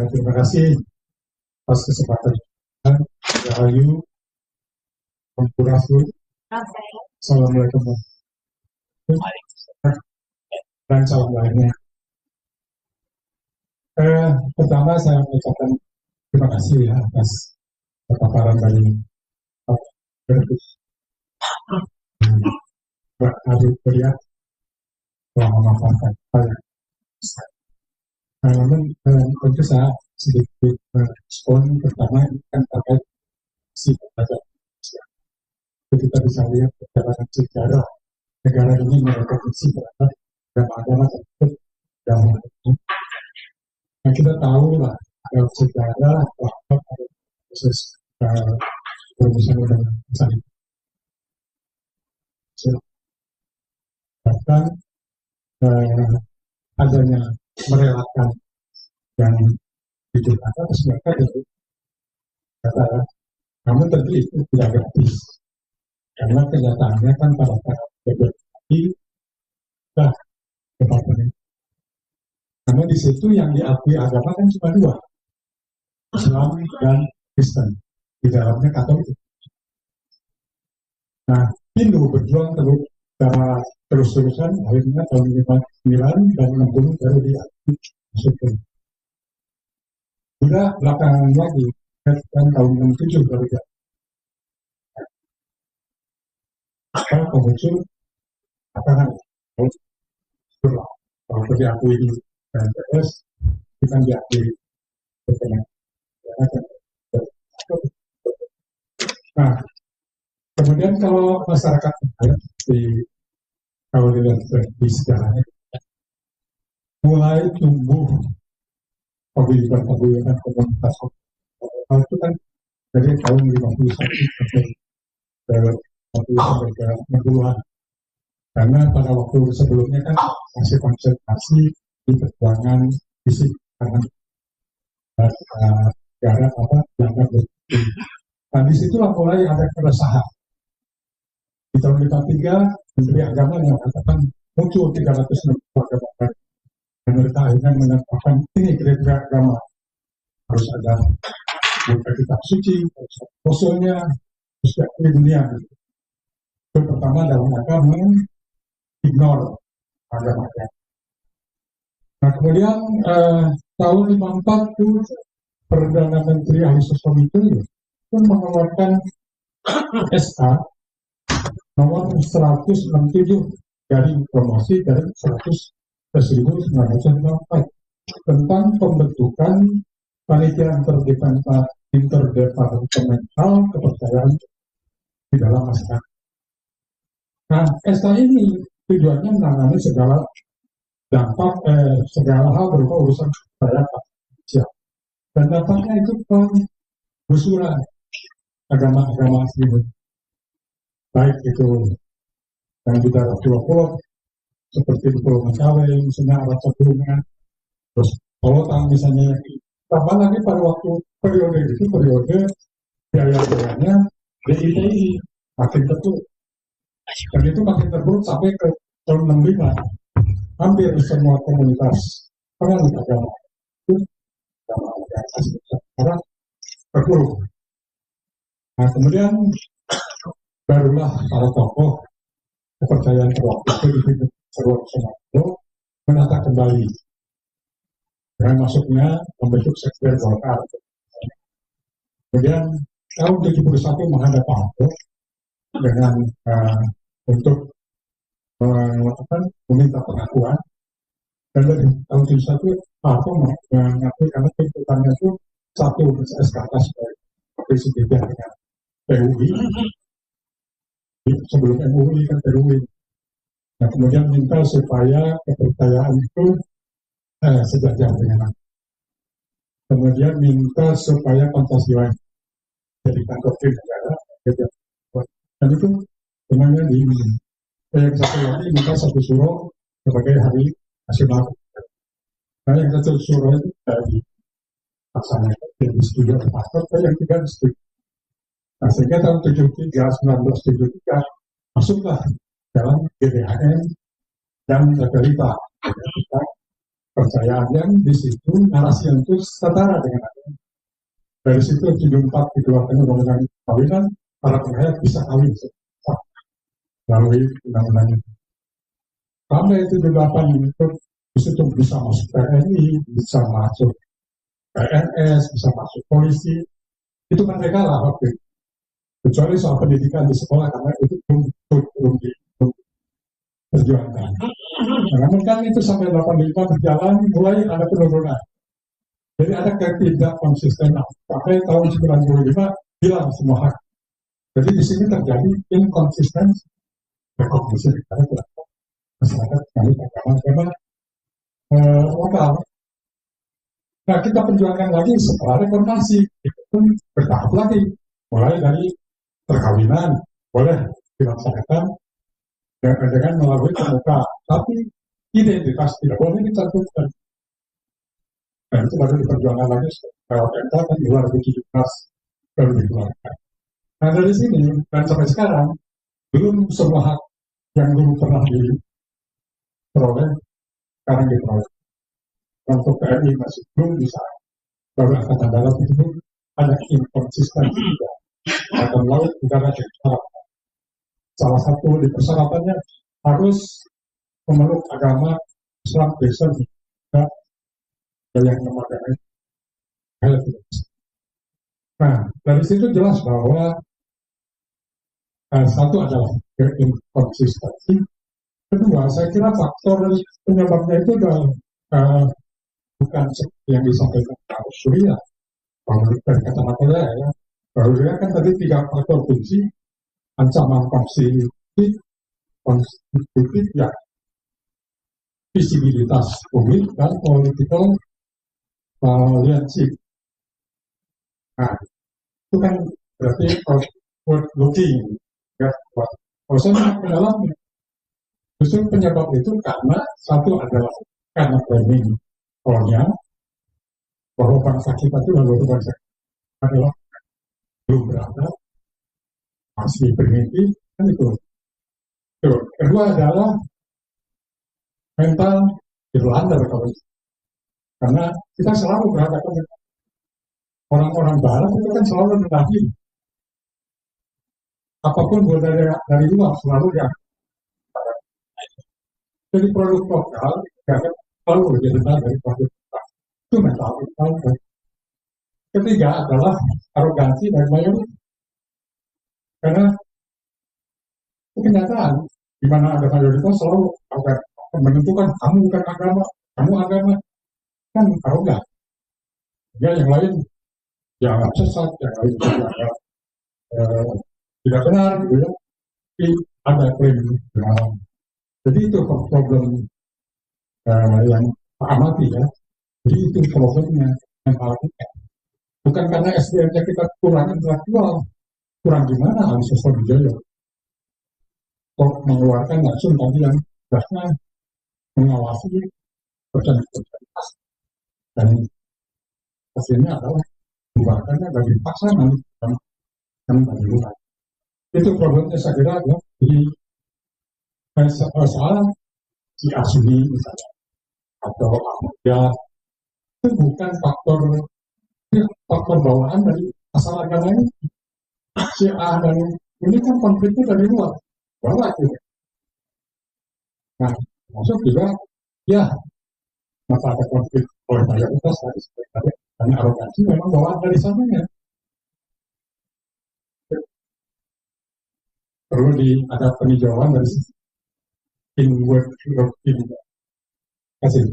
Terima kasih atas kesempatan. Rahayu, Sampurasun. Assalamualaikum dan salam lainnya. Pertama saya mengucapkan terima kasih ya atas paparan dari Pak Bertus Pak Arif Priat telah memaparkan hal yang besar. Namun tentu saya sedikit respon pertama kan terkait si pelajar. Kita bisa lihat perjalanan sejarah negara ini mereproduksi terhadap agama-agama tersebut dalam ini. Nah, kita tahu lah dalam sejarah bahwa proses perumusan undang-undang bahkan adanya merelakan yang diciptakan terus mereka itu kata, namun tentu itu tidak gratis karena kenyataannya kan pada saat berarti kepadanya. Namun di situ yang diakui agama kan cuma dua, Islam dan Kristen, di dalamnya Katolik. Nah, Hindu berjuang terus-terusan akhirnya tahun 59 dan 60 baru diakui masuk. Juga belakangan lagi kan tahun 67 baru diakui. Apa muncul akan kalau diakui di PNPS kita diakui nah kemudian kalau masyarakat di kalau dilihat di sejarahnya mulai tumbuh paguyuban komunitas itu kan dari tahun 51 sampai ke 60-an. Karena pada waktu sebelumnya kan masih konsentrasi di perjuangan fisik karena negara dianggap bersih. Nah disitulah mulai ada keresahan. Di tahun 53 Menteri Agama yang mengatakan muncul 360 agama baru. Dan mereka akhirnya menetapkan ini kriteria agama harus ada buka kitab suci, harus ada fosilnya, harus ada dunia. Itu pertama dalam agama ignore agama-agama. Nah kemudian tahun 54 itu Perdana Menteri Ali Sosomito itu mengeluarkan SK nomor 167 dari promosi dari 1954 tentang pembentukan panitia interdepartemental kepercayaan di dalam masyarakat. Nah, SK ini tujuannya menangani segala dampak, segala hal berupa urusan kepercayaan sosial. Dan dampaknya itu penggusuran agama-agama asli. Baik itu yang di daerah pulau-pulau seperti di Pulau Mentawai, misalnya Arab Saudi, terus Polotan misalnya. Tambah lagi pada waktu periode biaya-biayanya DITI makin tertutup. Dan itu makin terburuk sampai ke tahun 65. Hampir semua komunitas penganut agama itu sekarang terpuruk. Nah kemudian barulah para tokoh kepercayaan waktu itu menata kembali dengan masuknya membentuk sektor Golkar. Kemudian tahun 71 menghadap Pak Harto dengan untuk meminta pengakuan, dan dari tahun 71 Pak Harto mengakui karena tuntutannya itu satu SK atas presiden dengan PUI sebelum MUI kan PUI. Nah kemudian minta supaya kepercayaan itu sejajar dengan kemudian minta supaya Pancasila jadikan doktrin negara, dan itu sebenarnya di yang satu lagi minta satu suro sebagai hari nasional. Nah yang satu suro itu dari paksanakan yang disetujui oleh pastor, yang tiga disetujui. Nah sehingga tahun 1973 masuklah dalam GBHN dan Regalita. kepercayaan yang di situ narasi yang itu setara dengan agama. Dari situ judul 4 dikeluarkan undang-undang perkawinan, para penghayat bisa kawin melalui undang-undang itu. Sampai itu 8 itu di situ bisa masuk TNI, bisa masuk PNS, bisa masuk polisi. Itu kan mereka lah waktu itu. Kecuali soal pendidikan di sekolah karena itu belum diperjuangkan. Namun kan itu sampai 85 berjalan, mulai ada penurunan. Jadi ada ketidak konsistenan. Sampai tahun 95 hilang semua hak. Jadi di sini terjadi inkonsistensi rekognisi negara terhadap masyarakat kami agama lokal. Nah, kita perjuangkan lagi setelah reformasi, itu pun bertahap lagi. Mulai dari perkawinan, boleh dilaksanakan dengan melalui pemuka, tapi identitas tidak boleh dicantumkan. Dan itu baru diperjuangkan lagi setelah PMK kan 2017 baru dikeluarkan. Nah, dari sini dan sampai sekarang belum semua hak yang dulu pernah diperoleh sekarang diperoleh. Untuk TNI masih belum bisa. Baru angkatan darat itu ada inkonsistensi juga. Angkatan laut negara yang salah satu di persyaratannya harus memeluk agama Islam Kristen dan yang memakai. Nah, dari situ jelas bahwa satu adalah inkonsistensi. Kedua, saya kira faktor penyebabnya itu adalah bukan seperti yang disampaikan Pak Surya. Kalau dari kacamata saya ya, bahwa dia kan tadi 3 faktor kunci, ancaman konstitutif ya, visibilitas publik dan political leadership. Nah, itu kan berarti outward looking ya. Kalau saya mau ke dalamnya, justru penyebab itu karena satu adalah karena framing kolonial, bahwa bangsa kita itu lalu bangsa adalah belum beradab, masih primitif, kan itu. Kedua adalah mental Irlanda kalau itu. Karena kita selalu berhadapan dengan orang-orang barat itu kan selalu mendahi apapun dari luar selalu ya. Jadi produk lokal tidak selalu lebih rendah dari produk lokal. Itu mental Irlanda. Ketiga adalah arogansi dari mayoritas. Karena kenyataan di mana ada mayoritas selalu akan menentukan kamu bukan agama, kamu agama, kan arogan. Ya yang lain dianggap sesat, yang lain dianggap tidak benar, gitu ya. Tapi ada klaim benar. Jadi itu problem yang Pak amati ya. Jadi itu problemnya yang kita. Bukan karena SDM-nya kita kurang intelektual, kurang gimana harus sosok Wijoyo. Kok mengeluarkan langsung tadi yang jelasnya mengawasi persen-persen dan hasilnya adalah buatannya dari pasangan dan dari luar. Itu problemnya saya kira ya. Jadi soal si Asli misalnya atau Ahmadiyah itu bukan faktor bawaan dari asal agama ini. Si A dan ini kan konfliknya dari luar, bawah itu. Nah, maksud juga ya masa ada konflik oleh mayoritas tadi karena arogansi memang bawaan dari sananya. Perlu ada peninjauan dari sisi inward looking. Kasih.